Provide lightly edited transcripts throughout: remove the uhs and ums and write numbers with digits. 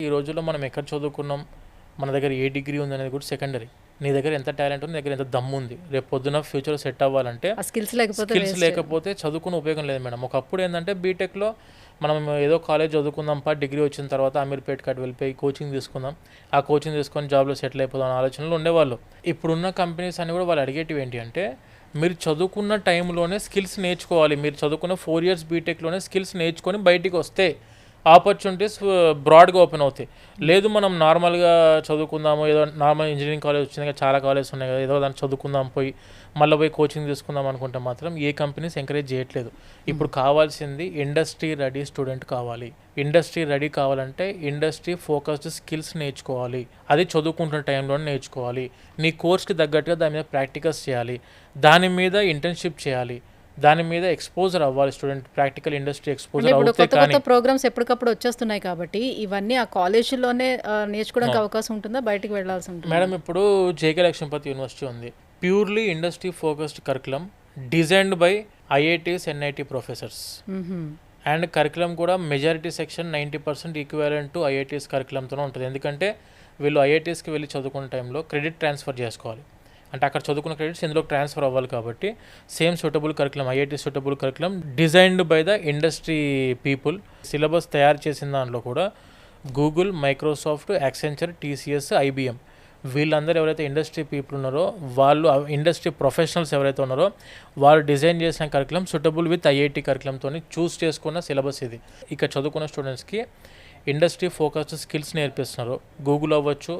ఈ రోజుల్లో మనం ఎక్కడ చదువుకున్నాం, మన దగ్గర ఏ డిగ్రీ ఉందనేది కూడా సెకండరీ. నీ దగ్గర ఎంత టాలెంట్ ఉంది, నీ దగ్గర ఎంత దమ్ము ఉంది, రేపు పొద్దున ఫ్యూచర్ సెట్ అవ్వాలంటే స్కిల్స్ లేకపోతే చదువుకునే ఉపయోగం లేదు మేడం. ఒకప్పుడు ఏంటంటే బీటెక్లో మనం ఏదో కాలేజ్ చదువుకుందాం డిగ్రీ వచ్చిన తర్వాత అమీర్పేట్ కాడ వెళ్ళిపోయి కోచింగ్ తీసుకుందాం, ఆ కోచింగ్ తీసుకొని జాబ్లో సెటిల్ అయిపోదాం అనే ఆలోచనలు ఉండేవాళ్ళు. ఇప్పుడున్న కంపెనీస్ అన్ని కూడా వాళ్ళు అడిగేటివి ఏంటి అంటే, మీరు చదువుకున్న టైంలోనే స్కిల్స్ నేర్చుకోవాలి. మీరు చదువుకున్న 4 years బీటెక్లోనే స్కిల్స్ నేర్చుకొని బయటికి వస్తే ఆపర్చునిటీస్ బ్రాడ్గా ఓపెన్ అవుతాయి. లేదు మనం నార్మల్గా చదువుకుందాము, ఏదో నార్మల్ ఇంజనీరింగ్ కాలేజ్ వచ్చింది కదా, చాలా కాలేజెస్ ఉన్నాయి కదా, ఏదో దాన్ని చదువుకుందాం మళ్ళీ పోయి కోచింగ్ తీసుకుందాం అనుకుంటే మాత్రం ఏ కంపెనీస్ ఎంకరేజ్ చేయట్లేదు. ఇప్పుడు కావాల్సింది ఇండస్ట్రీ రెడీ స్టూడెంట్ కావాలి. ఇండస్ట్రీ రెడీ కావాలంటే ఇండస్ట్రీ ఫోకస్డ్ స్కిల్స్ నేర్చుకోవాలి. అది చదువుకుంటున్న టైంలోనే నేర్చుకోవాలి. నీ కోర్స్కి తగ్గట్టుగా దాని మీద ప్రాక్టికల్స్ చేయాలి, దాని మీద ఇంటర్న్షిప్ చేయాలి, దాని మీద ఎక్స్పోజర్ అవ్వాలి. స్టూడెంట్ ప్రాక్టికల్ ఇండస్ట్రీ ఎక్స్పోజర్ అవుతే కానీ ప్రోగ్రామ్స్ ఎప్పటికప్పుడు వచ్చేస్తున్నాయి కాబట్టి ఇవన్నీ ఆ కాలేజీలోనే నేర్చుకోవడానికి అవకాశం ఉంటుందా, బయటికి వెళ్ళాల్సి ఉంటుంది? మేడం, ఇప్పుడు జేకే లక్ష్మీపతి యూనివర్సిటీ ఉంది, purely industry focused curriculum designed by IITs NIT professors. And curriculum కూడా majority section 90% equivalent to IITs కరికులంతోనే ఉంటుంది. ఎందుకంటే వీళ్ళు ఐఐటీస్కి వెళ్ళి చదువుకునే టైంలో క్రెడిట్ ట్రాన్స్ఫర్ చేసుకోవాలి. అంటే అక్కడ చదువుకున్న క్రెడిట్స్ ఇందులో ట్రాన్స్ఫర్ అవ్వాలి కాబట్టి same suitable curriculum, IIT suitable curriculum designed by the industry people. Syllabus తయారు చేసిన దాంట్లో కూడా Google, Microsoft, Accenture, TCS, IBM వీళ్ళందరూ ఎవరైతే ఇండస్ట్రీ పీపుల్ ఉన్నారో వాళ్ళు, ఇండస్ట్రీ ప్రొఫెషనల్స్ ఎవరైతే ఉన్నారో వాళ్ళు డిజైన్ చేసిన కరికులం సూటబుల్ విత్ ఐఐటీ కరికులంతో చూస్ చేసుకున్న సిలబస్ ఇది. ఇక్కడ చదువుకున్న స్టూడెంట్స్కి ఇండస్ట్రీ ఫోకస్డ్ స్కిల్స్ నేర్పిస్తున్నారు. గూగుల్ అవ్వచ్చు,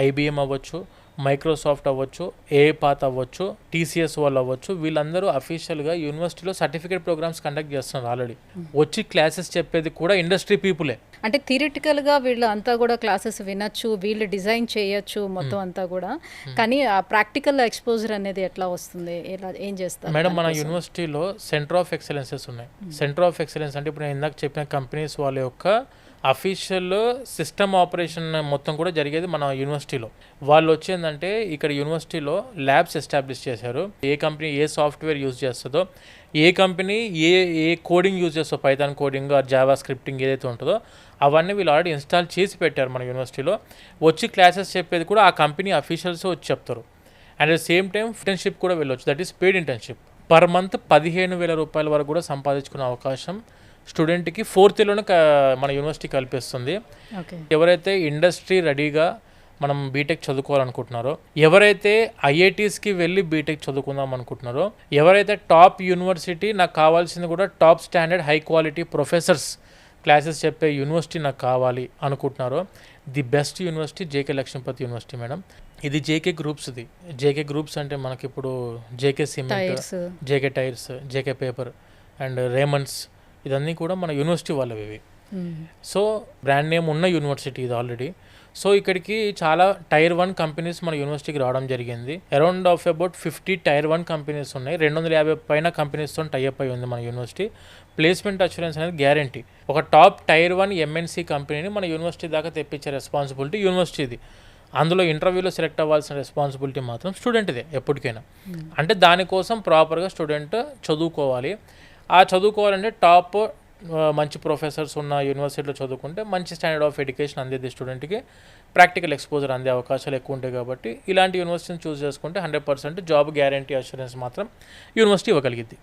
ఐబిఎం అవ్వచ్చు, మైక్రోసాఫ్ట్ అవ్వచ్చు, ఏపాత్ అవ్వచ్చు, టీసీఎస్ వాళ్ళు అవ్వచ్చు, వీళ్ళందరూ అఫీషియల్గా యూనివర్సిటీలో సర్టిఫికేట్ ప్రోగ్రామ్స్ కండక్ట్ చేస్తున్నారు. ఆల్రెడీ వచ్చి క్లాసెస్ చెప్పేది కూడా ఇండస్ట్రీ పీపులే. అంటే థియరిటికల్గా వీళ్ళు అంతా కూడా క్లాసెస్ వినొచ్చు, వీళ్ళు డిజైన్ చేయొచ్చు మొత్తం అంతా కూడా, కానీ ఆ ప్రాక్టికల్ ఎక్స్పోజర్ అనేది ఎట్లా వస్తుంది, ఎలా ఏం చేస్తారు మేడం? మన యూనివర్సిటీలో సెంటర్ ఆఫ్ ఎక్సలెన్సెస్ ఉన్నాయి. సెంటర్ ఆఫ్ ఎక్సలెన్స్ అంటే ఇప్పుడు నేను ఇందాక చెప్పిన కంపెనీస్ వాళ్ళ యొక్క అఫీషియల్ సిస్టమ్ ఆపరేషన్ మొత్తం కూడా జరిగేది మన యూనివర్సిటీలో. వాళ్ళు వచ్చేందంటే ఇక్కడ యూనివర్సిటీలో ల్యాబ్స్ ఎస్టాబ్లిష్ చేశారు. ఏ కంపెనీ ఏ సాఫ్ట్వేర్ యూజ్ చేస్తుందో, ఏ కంపెనీ ఏ కోడింగ్ యూజ్ చేస్తుందో, Python coding or Java scripting ఏదైతే ఉంటుందో అవన్నీ వీళ్ళు ఆల్రెడీ ఇన్స్టాల్ చేసి పెట్టారు మన యూనివర్సిటీలో. వచ్చి క్లాసెస్ చెప్పేది కూడా ఆ కంపెనీ అఫీషియల్స్ వచ్చి చెప్తారు. And at the same time internship కూడా వెళ్ళొచ్చు, that is paid internship. Per month 15,000 రూపాయల వరకు కూడా సంపాదించుకునే అవకాశం స్టూడెంట్కి 4th yearలోనే మన యూనివర్సిటీ కల్పిస్తుంది. ఎవరైతే ఇండస్ట్రీ రెడీగా మనం బీటెక్ చదువుకోవాలనుకుంటున్నారో, ఎవరైతే ఐఐటీస్కి వెళ్ళి బీటెక్ చదువుకుందాం అనుకుంటున్నారో, ఎవరైతే టాప్ యూనివర్సిటీ నాకు కావాల్సింది కూడా top standard high quality professors classes చెప్పే యూనివర్సిటీ నాకు కావాలి అనుకుంటున్నారో, the best university JK Lakshmipati university madam. ఇది జేకే గ్రూప్స్ది. జేకే గ్రూప్స్ అంటే మనకి ఇప్పుడు JK cement, JK tyres, JK paper and Raymonds ఇదన్నీ కూడా మన యూనివర్సిటీ వాళ్ళవి ఇవి. సో బ్రాండ్ నేమ్ ఉన్న యూనివర్సిటీ ఇది ఆల్రెడీ. సో ఇక్కడికి చాలా Tier 1 కంపెనీస్ మన యూనివర్సిటీకి రావడం జరిగింది. Around of about 50 Tier 1 companies ఉన్నాయి. 250 పైన కంపెనీస్తో టైఅప్ అయి ఉంది మన యూనివర్సిటీ. ప్లేస్మెంట్ అష్యూరెన్స్ అనేది గ్యారంటీ. ఒక టాప్ Tier 1 ఎంఎన్సీ కంపెనీని మన యూనివర్సిటీ దాకా తెప్పించే రెస్పాన్సిబిలిటీ యూనివర్సిటీది. అందులో ఇంటర్వ్యూలో సెలెక్ట్ అవ్వాల్సిన రెస్పాన్సిబిలిటీ మాత్రం స్టూడెంట్దే ఎప్పటికైనా. అంటే దానికోసం ప్రాపర్గా స్టూడెంట్ చదువుకోవాలి. ఆ చదువుకోవాలంటే టాప్ మంచి ప్రొఫెసర్స్ ఉన్న యూనివర్సిటీలో చదువుకుంటే మంచి స్టాండర్డ్ ఆఫ్ ఎడ్యుకేషన్ అందేది స్టూడెంట్కి, ప్రాక్టికల్ ఎక్స్పోజర్ అందే అవకాశాలు ఎక్కువ ఉంటాయి. కాబట్టి ఇలాంటి యూనివర్సిటీని చూస్ చేసుకుంటే 100% జాబ్ గ్యారంటీ అష్యూరెన్స్ మాత్రం యూనివర్సిటీ ఇవ్వగలిగింది.